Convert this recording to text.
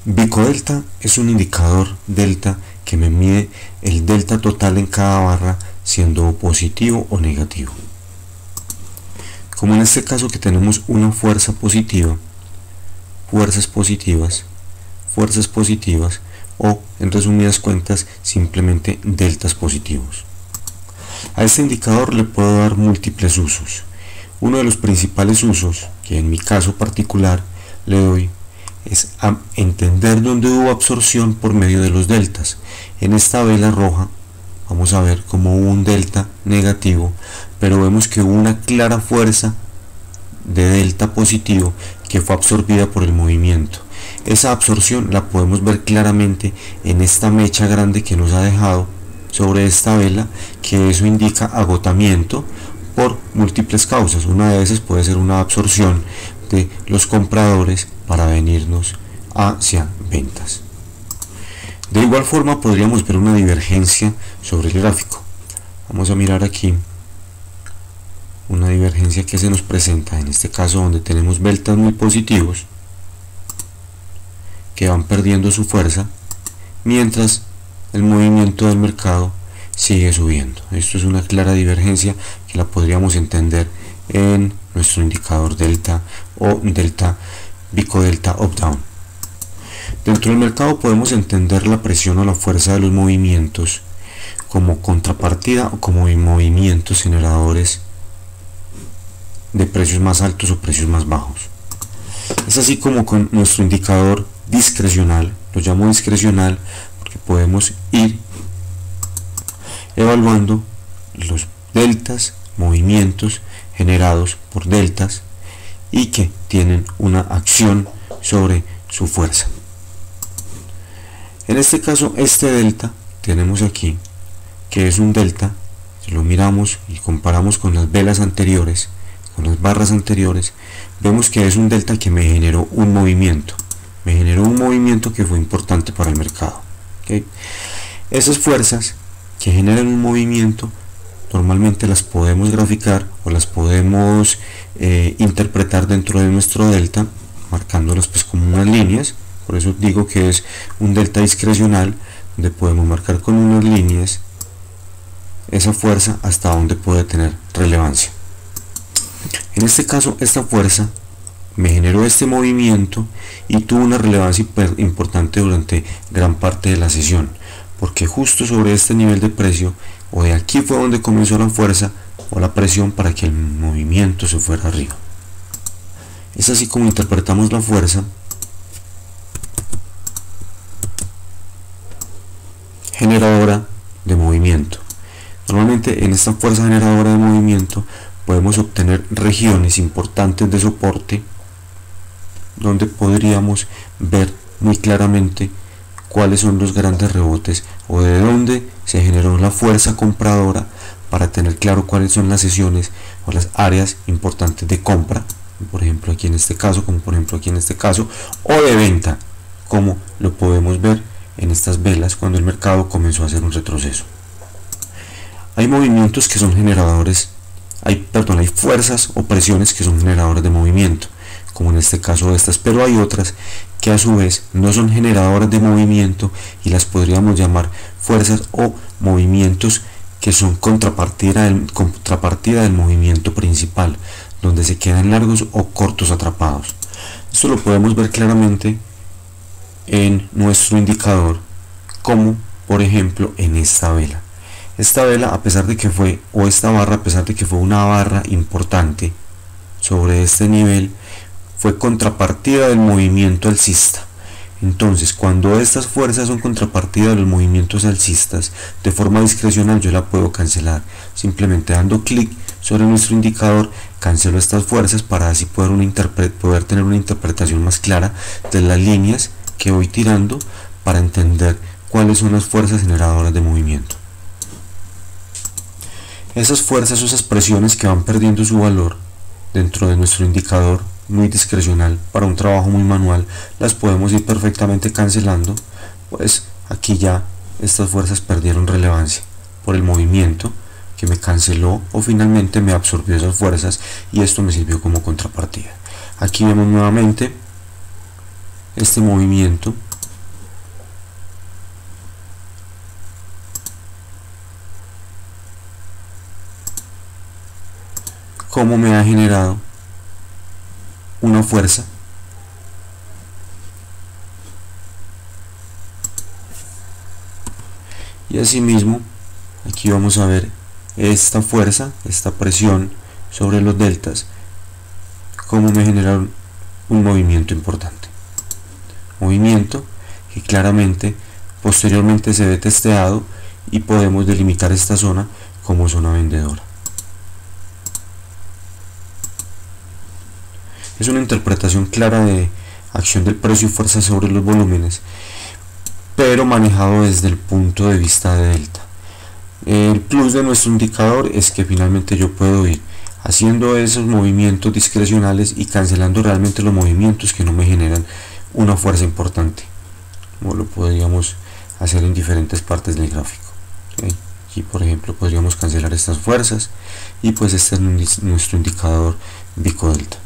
Bicodelta es un indicador delta que me mide el delta total en cada barra, siendo positivo o negativo. Como en este caso que tenemos una fuerza positiva, fuerzas positivas, o en resumidas cuentas simplemente deltas positivos. A este indicador le puedo dar múltiples usos. Uno de los principales usos, que en mi caso particular le doy, es a entender dónde hubo absorción por medio de los deltas. En esta vela roja vamos a ver como hubo un delta negativo, pero vemos que hubo una clara fuerza de delta positivo que fue absorbida por el movimiento. Esa absorción la podemos ver claramente en esta mecha grande que nos ha dejado sobre esta vela, que eso indica agotamiento por múltiples causas. Una de esas puede ser una absorción de los compradores para venirnos hacia ventas. De igual forma podríamos ver una divergencia sobre el gráfico. Vamos a mirar aquí una divergencia que se nos presenta en este caso, donde tenemos deltas muy positivos que van perdiendo su fuerza mientras el movimiento del mercado sigue subiendo. Esto es una clara divergencia que la podríamos entender en nuestro indicador delta o delta bicodelta up down. Dentro del mercado podemos entender la presión o la fuerza de los movimientos como contrapartida o como movimientos generadores de precios más altos o precios más bajos. Es así como con nuestro indicador discrecional, lo llamo discrecional porque podemos ir evaluando los deltas, movimientos generados por deltas y que tienen una acción sobre su fuerza. En este caso, este delta tenemos aquí, que es un delta, si lo miramos y comparamos con las velas anteriores, con las barras anteriores, vemos que es un delta que me generó un movimiento. Que fue importante para el mercado. ¿Okay? Esas fuerzas que generan un movimiento normalmente las podemos graficar o las podemos interpretar dentro de nuestro delta, marcándolas pues como unas líneas. Por eso digo que es un delta discrecional, donde podemos marcar con unas líneas esa fuerza hasta donde puede tener relevancia. En este caso, esta fuerza me generó este movimiento y tuvo una relevancia importante durante gran parte de la sesión, porque justo sobre este nivel de precio o de aquí fue donde comenzó la fuerza o la presión para que el movimiento se fuera arriba. Es así como interpretamos la fuerza generadora de movimiento. Normalmente en esta fuerza generadora de movimiento podemos obtener regiones importantes de soporte donde podríamos ver muy claramente cuáles son los grandes rebotes o de dónde se generó la fuerza compradora, para tener claro cuáles son las sesiones o las áreas importantes de compra, por ejemplo aquí en este caso, o de venta, como lo podemos ver en estas velas cuando el mercado comenzó a hacer un retroceso. Hay movimientos que son generadores, hay fuerzas o presiones que son generadores de movimiento, como en este caso estas, pero hay otras que a su vez no son generadoras de movimiento y las podríamos llamar fuerzas o movimientos que son contrapartida del movimiento principal, donde se quedan largos o cortos atrapados. Esto lo podemos ver claramente en nuestro indicador, como por ejemplo en esta vela. Esta vela, a pesar de que fue, o esta barra, a pesar de que fue una barra importante sobre este nivel, fue contrapartida del movimiento alcista. Entonces, cuando estas fuerzas son contrapartida de los movimientos alcistas, de forma discrecional yo la puedo cancelar. Simplemente dando clic sobre nuestro indicador, cancelo estas fuerzas para así poder tener una interpretación más clara de las líneas que voy tirando para entender cuáles son las fuerzas generadoras de movimiento. Esas fuerzas o esas presiones que van perdiendo su valor dentro de nuestro indicador muy discrecional para un trabajo muy manual, las podemos ir perfectamente cancelando, pues aquí ya estas fuerzas perdieron relevancia por el movimiento que me canceló o finalmente me absorbió esas fuerzas, y esto me sirvió como contrapartida. Aquí vemos nuevamente este movimiento cómo me ha generado una fuerza y asimismo aquí vamos a ver esta fuerza, esta presión sobre los deltas, cómo me generaron un movimiento importante, movimiento que claramente posteriormente se ve testeado y podemos delimitar esta zona como zona vendedora. Es una interpretación clara de acción del precio y fuerza sobre los volúmenes, pero manejado desde el punto de vista de delta. El plus de nuestro indicador es que finalmente yo puedo ir haciendo esos movimientos discrecionales y cancelando realmente los movimientos que no me generan una fuerza importante, como lo podríamos hacer en diferentes partes del gráfico. ¿Okay? Aquí por ejemplo podríamos cancelar estas fuerzas y pues este es nuestro indicador Vico Delta.